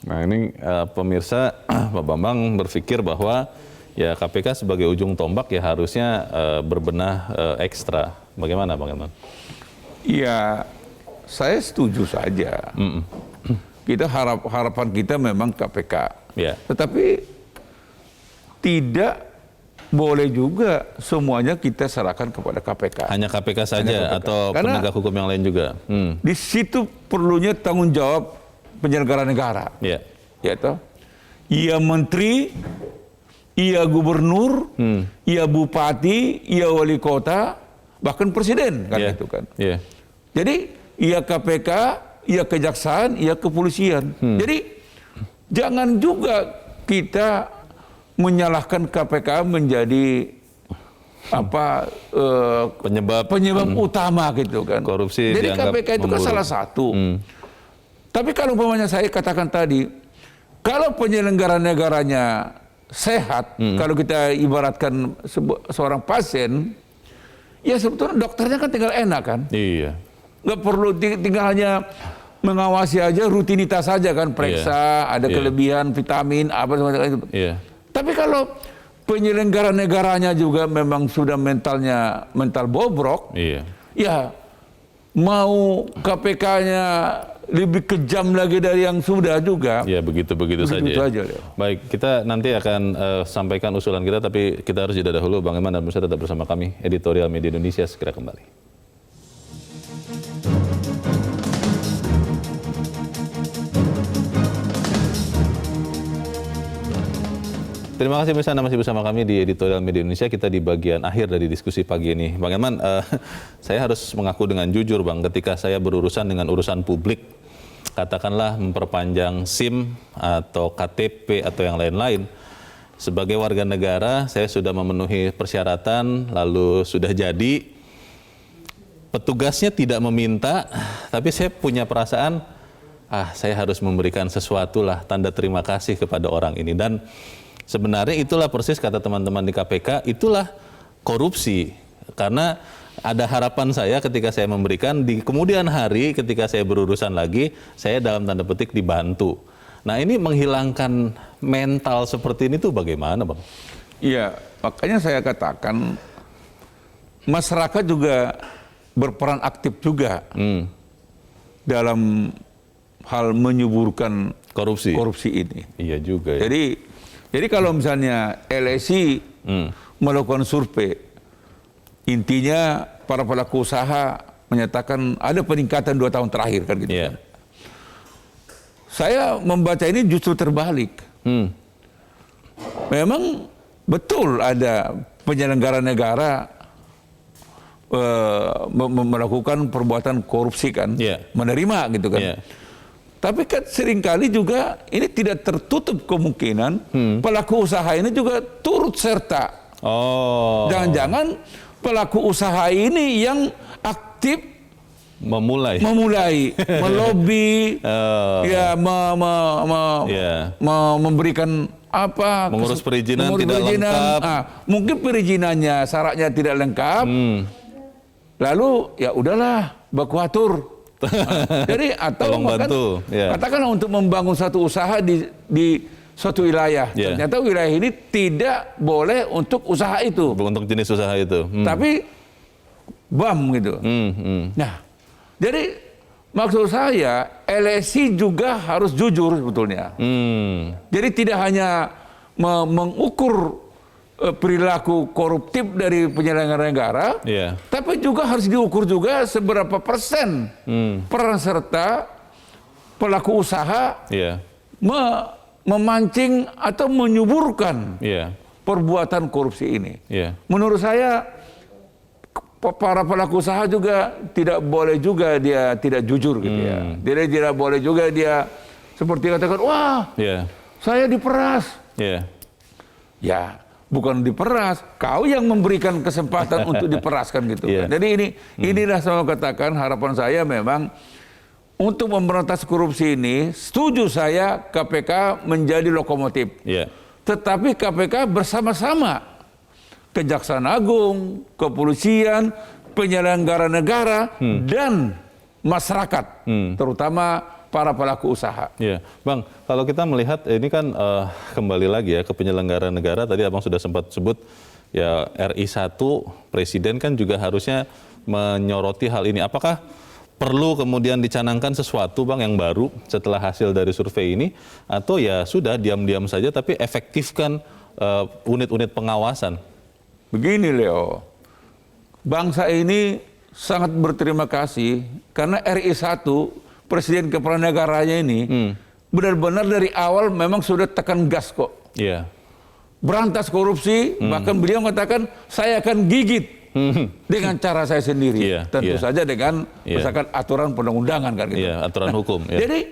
Nah ini pemirsa, Pak Bambang berpikir bahwa ya KPK sebagai ujung tombak ya harusnya berbenah ekstra. Bagaimana Bang Elman? Ya, saya setuju saja. Kita harapan kita memang KPK. Tetapi tidak boleh juga semuanya kita serahkan kepada KPK. Hanya KPK saja atau penegak hukum yang lain juga? Di situ perlunya tanggung jawab penyelenggara negara. Ya toh? Ia menteri, ia gubernur, ia bupati, ia wali kota, bahkan presiden kan itu kan. Jadi ia KPK, ia kejaksaan, ia kepolisian. Jadi jangan juga kita menyalahkan KPK menjadi penyebab utama gitu kan. Korupsi. Jadi KPK itu kan salah satu. Tapi kalau umpamanya saya katakan tadi, kalau penyelenggara negaranya sehat, kalau kita ibaratkan seorang pasien, ya sebetulnya dokternya kan tinggal enak kan. Iya. Nggak perlu tinggal hanya mengawasi aja, rutinitas saja kan, periksa, ada kelebihan vitamin apa semacam itu. Tapi kalau penyelenggara negaranya juga memang sudah mental bobrok, ya mau KPK-nya lebih kejam lagi dari yang sudah juga. Ya begitu saja. Baik, kita nanti akan sampaikan usulan kita, tapi kita harus jeda dahulu. Bang Eman dan Musa tetap bersama kami. Editorial Media Indonesia segera kembali. Terima kasih Anda masih bersama kami di Editorial Media Indonesia. Kita di bagian akhir dari diskusi pagi ini. Bang Eman, saya harus mengaku dengan jujur Bang, ketika saya berurusan dengan urusan publik, katakanlah memperpanjang SIM atau KTP atau yang lain-lain, sebagai warga negara saya sudah memenuhi persyaratan, lalu sudah jadi, petugasnya tidak meminta, tapi saya punya perasaan, saya harus memberikan sesuatu lah, tanda terima kasih kepada orang ini. Dan sebenarnya itulah persis kata teman-teman di KPK, itulah korupsi. Karena ada harapan saya ketika saya memberikan, di kemudian hari ketika saya berurusan lagi, saya dalam tanda petik dibantu. Nah ini menghilangkan mental seperti ini tuh bagaimana Bang? Iya, makanya saya katakan masyarakat juga berperan aktif juga dalam hal menyuburkan korupsi ini. Iya juga ya. Jadi kalau misalnya LSI melakukan survei, intinya para pelaku usaha menyatakan ada peningkatan 2 tahun terakhir kan gitu. Kan. Saya membaca ini justru terbalik. Memang betul ada penyelenggara negara melakukan perbuatan korupsi kan, menerima gitu kan. Tapi kan seringkali juga ini tidak tertutup kemungkinan pelaku usaha ini juga turut serta. Jangan-jangan pelaku usaha ini yang aktif memulai melobi, memberikan apa? Mengurus perizinan tidak lengkap. Mungkin perizinannya syaratnya tidak lengkap. Lalu ya udahlah baku atur. Jadi atau katakanlah untuk membangun satu usaha di suatu wilayah, ternyata wilayah ini tidak boleh untuk usaha itu, untuk jenis usaha itu, tapi BAM gitu. Nah, jadi maksud saya LSI juga harus jujur sebetulnya. Jadi tidak hanya mengukur perilaku koruptif dari penyelenggara negara, tapi juga harus diukur juga seberapa persen peran serta pelaku usaha memancing atau menyuburkan perbuatan korupsi ini. Menurut saya para pelaku usaha juga tidak boleh juga dia tidak jujur gitu ya. Jadi tidak boleh juga dia seperti katakan, wah saya diperas. Ya. Bukan diperas, kau yang memberikan kesempatan untuk diperaskan gitu. Jadi inilah saya katakan harapan saya memang untuk memberantas korupsi ini, setuju saya KPK menjadi lokomotif. Tetapi KPK bersama-sama Kejaksaan Agung, kepolisian, penyelenggara negara dan masyarakat, terutama para pelaku usaha. Bang, kalau kita melihat ini kan kembali lagi ya ke penyelenggara negara, tadi Abang sudah sempat sebut ya RI 1, Presiden kan juga harusnya menyoroti hal ini. Apakah perlu kemudian dicanangkan sesuatu Bang yang baru setelah hasil dari survei ini, atau ya sudah diam-diam saja tapi efektifkan unit-unit pengawasan? Begini Leo, bangsa ini sangat berterima kasih karena RI 1 Presiden kepala negaranya ini benar-benar dari awal memang sudah tekan gas kok. Berantas korupsi, bahkan beliau mengatakan saya akan gigit dengan cara saya sendiri. Tentu saja dengan misalkan aturan perundang-undangan kan gitu. Aturan hukum. Jadi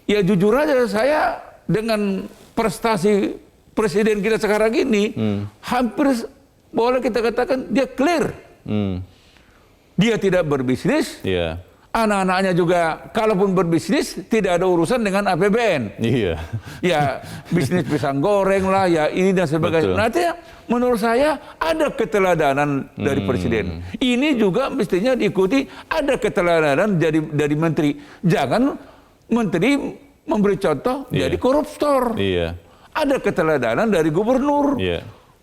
ya jujur aja saya dengan prestasi Presiden kita sekarang ini hampir boleh kita katakan dia clear. Dia tidak berbisnis. Iya. Anak-anaknya juga, kalaupun berbisnis, tidak ada urusan dengan APBN. Iya. Ya, bisnis pisang goreng lah, ya ini dan sebagainya. Betul. Nanti menurut saya ada keteladanan dari presiden. Ini juga mestinya diikuti, ada keteladanan dari menteri. Jangan menteri memberi contoh jadi koruptor. Iya. Ada keteladanan dari gubernur,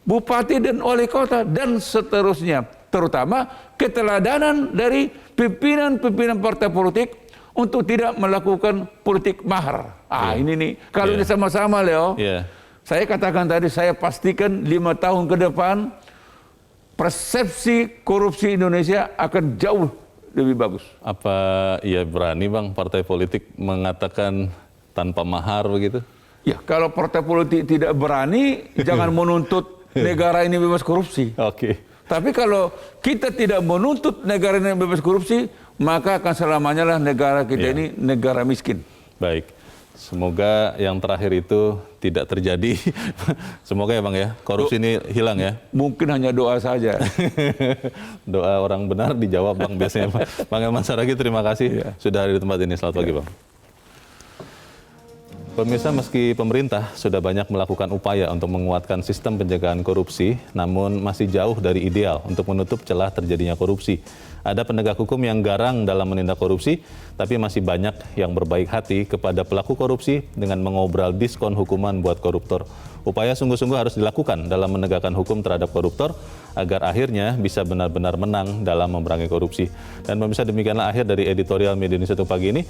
bupati dan wali kota, dan seterusnya. Terutama keteladanan dari pimpinan-pimpinan partai politik untuk tidak melakukan politik mahar. Ini nih, kalau ini sama-sama, Leo, saya katakan tadi, saya pastikan 5 tahun ke depan persepsi korupsi Indonesia akan jauh lebih bagus. Apa iya berani Bang partai politik mengatakan tanpa mahar begitu? Ya, kalau partai politik tidak berani, jangan menuntut negara ini bebas korupsi. Oke. Tapi kalau kita tidak menuntut negara ini bebas korupsi, maka akan selamanya lah negara kita ini negara miskin. Baik. Semoga yang terakhir itu tidak terjadi. Semoga ya Bang ya, korupsi ini hilang ya. Mungkin hanya doa saja. Doa orang benar dijawab Bang biasanya. Bang Elman Saragih, terima kasih sudah hadir di tempat ini. Selamat pagi Bang. Pemirsa, meski pemerintah sudah banyak melakukan upaya untuk menguatkan sistem pencegahan korupsi, namun masih jauh dari ideal untuk menutup celah terjadinya korupsi. Ada penegak hukum yang garang dalam menindak korupsi, tapi masih banyak yang berbaik hati kepada pelaku korupsi dengan mengobral diskon hukuman buat koruptor. Upaya sungguh-sungguh harus dilakukan dalam menegakkan hukum terhadap koruptor agar akhirnya bisa benar-benar menang dalam memerangi korupsi. Dan pemirsa, demikianlah akhir dari editorial Media Indonesia untuk pagi ini.